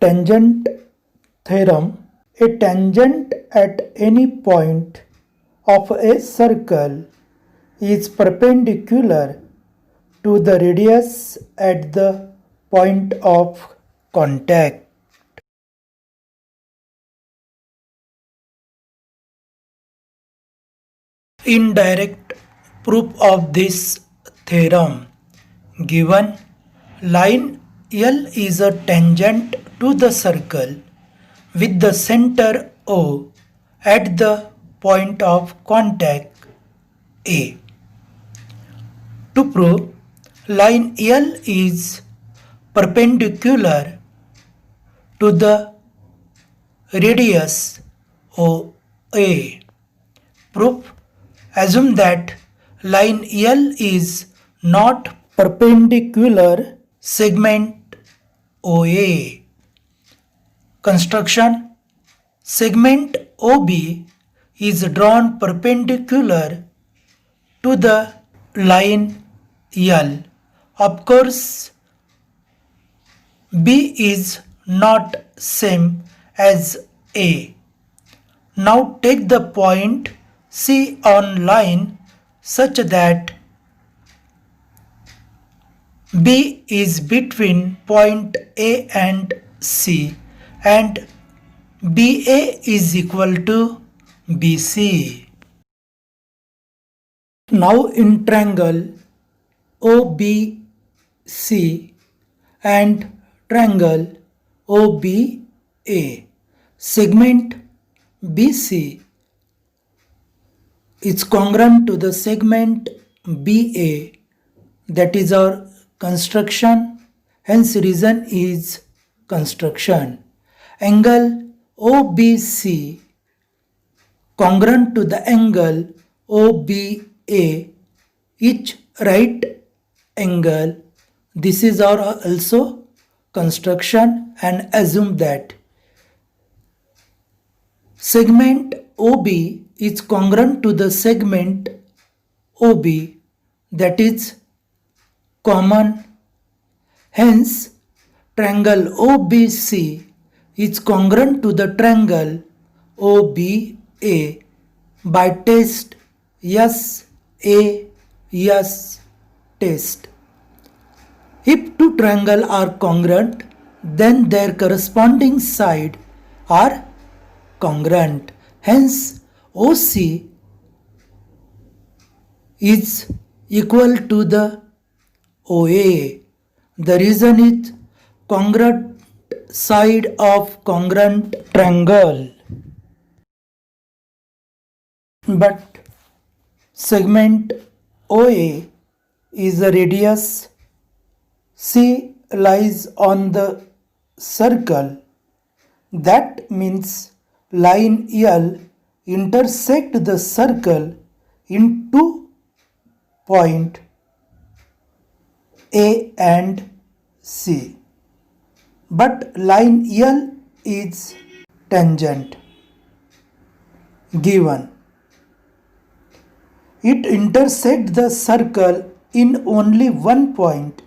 Tangent theorem. A tangent at any point of a circle is perpendicular to the radius at the point of contact. Indirect proof of this theorem. Given line L is a tangent to the circle with the center O at the point of contact A. To prove line L is perpendicular to the radius OA. Proof. Assume that line L is not perpendicular segment OA. Construction. Segment OB is drawn perpendicular to the line L. Of course, B is not same as A. Now take the point C on line such that B is between point A and C and BA is equal to BC. Now in triangle OBC and triangle OBA, segment BC is congruent to the segment BA, that is our construction, hence reason is construction. Angle OBC congruent to the angle OBA, each right angle, this is our also construction, and assume that segment OB is congruent to the segment OB, that is common. Hence, triangle OBC is congruent to the triangle OBA by test SAS test. If two triangles are congruent, then their corresponding sides are congruent. Hence, OC is equal to the OA. The reason is congruent side of congruent triangle. But segment OA is a radius, C lies on the circle. That means line L intersect the circle in 2 points A and C. But line L is tangent. Given it intersects the circle in only 1 point,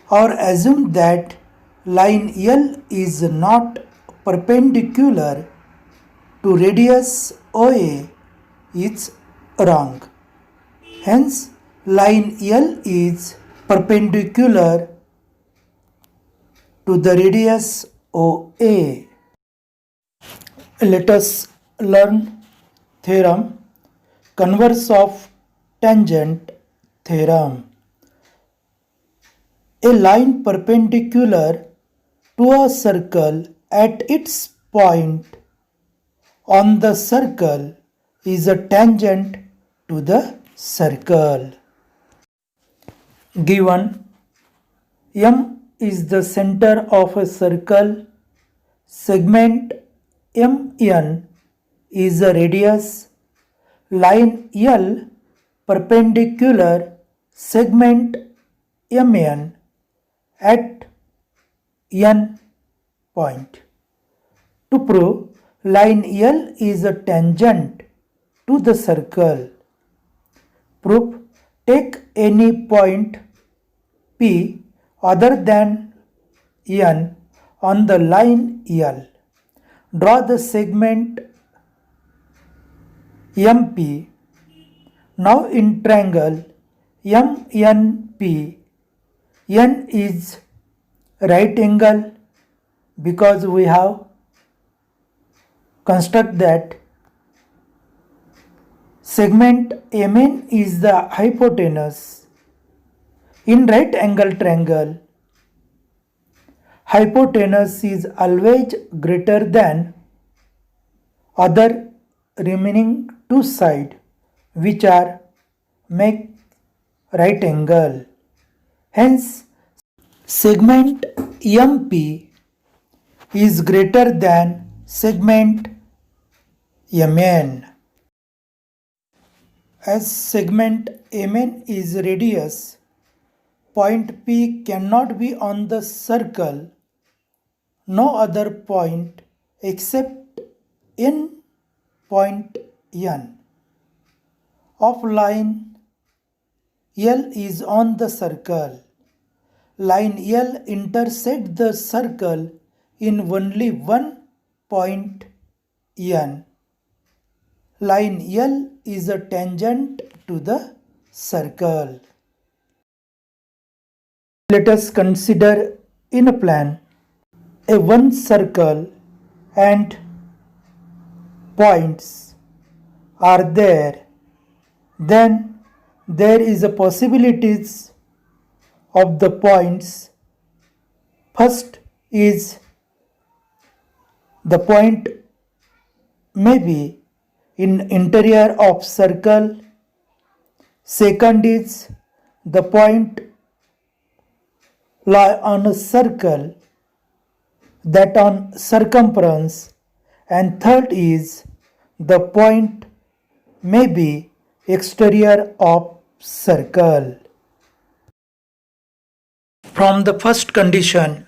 or assume that line L is not perpendicular to radius OA, is wrong. Hence, line L is perpendicular to the radius OA. Let us learn theorem, converse of tangent theorem. A line perpendicular to a circle at its point on the circle is a tangent to the circle. Given M is the center of a circle, segment MN is a radius, line L perpendicular segment MN at N point. To prove line L is a tangent to the circle, proof, take any point P other than N on the line L. Draw the segment MP. Now in triangle MNP, N is right angle because we have construct that segment MN is the hypotenuse. In right angle triangle, hypotenuse is always greater than other remaining two sides, which are make right angle. Hence, segment MP is greater than segment MN. As segment MN is radius, point P cannot be on the circle. No other point except in point N of line L is on the circle. Line L intersects the circle in only one point N. Line L is a tangent to the circle. Let us consider in a plan a one circle and points are there. Then there is a possibilities of the points. First is the point may be in interior of circle. Second is the point lie on a circle that on circumference, and third is the point may be exterior of circle. From the first condition,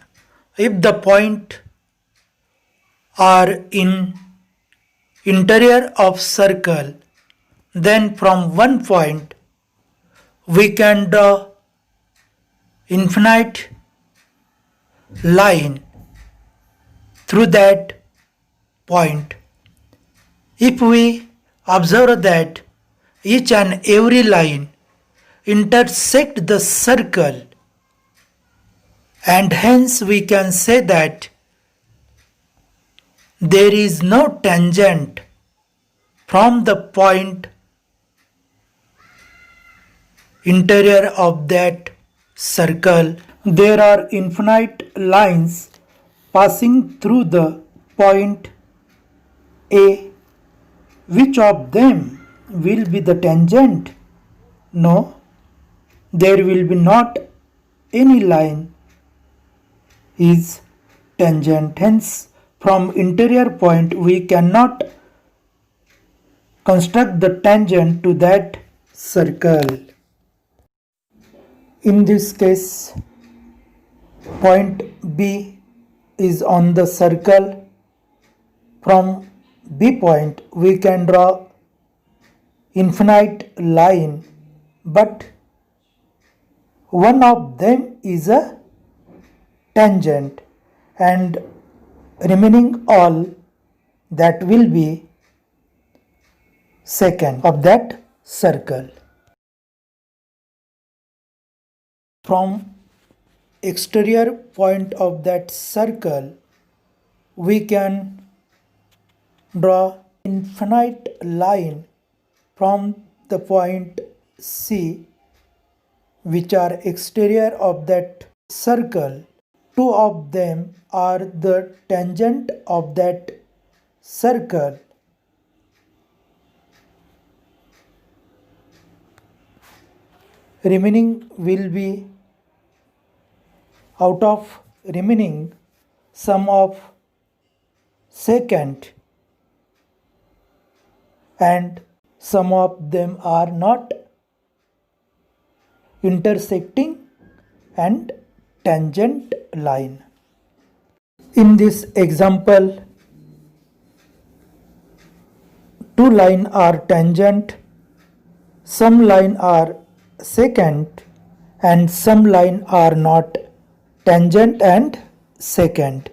if the point are in interior of circle, then from one point we can draw infinite line through that point. If we observe that each and every line intersect the circle, and hence we can say that there is no tangent from the point interior of that circle. There are infinite lines passing through the point A. Which of them will be the tangent? No, there will be not any line is tangent. Hence, from interior point we cannot construct the tangent to that circle. In this case, point B is on the circle. From B point we can draw infinite line, but one of them is a tangent and remaining all that will be secant of that circle. From exterior point of that circle we can draw infinite line from the point C, which are exterior of that circle. Two of them are the tangent of that circle. Remaining will be out of remaining sum of secant, and some of them are not intersecting and tangent line. In this example, two lines are tangent, some lines are secant, and some lines are not tangent and secant.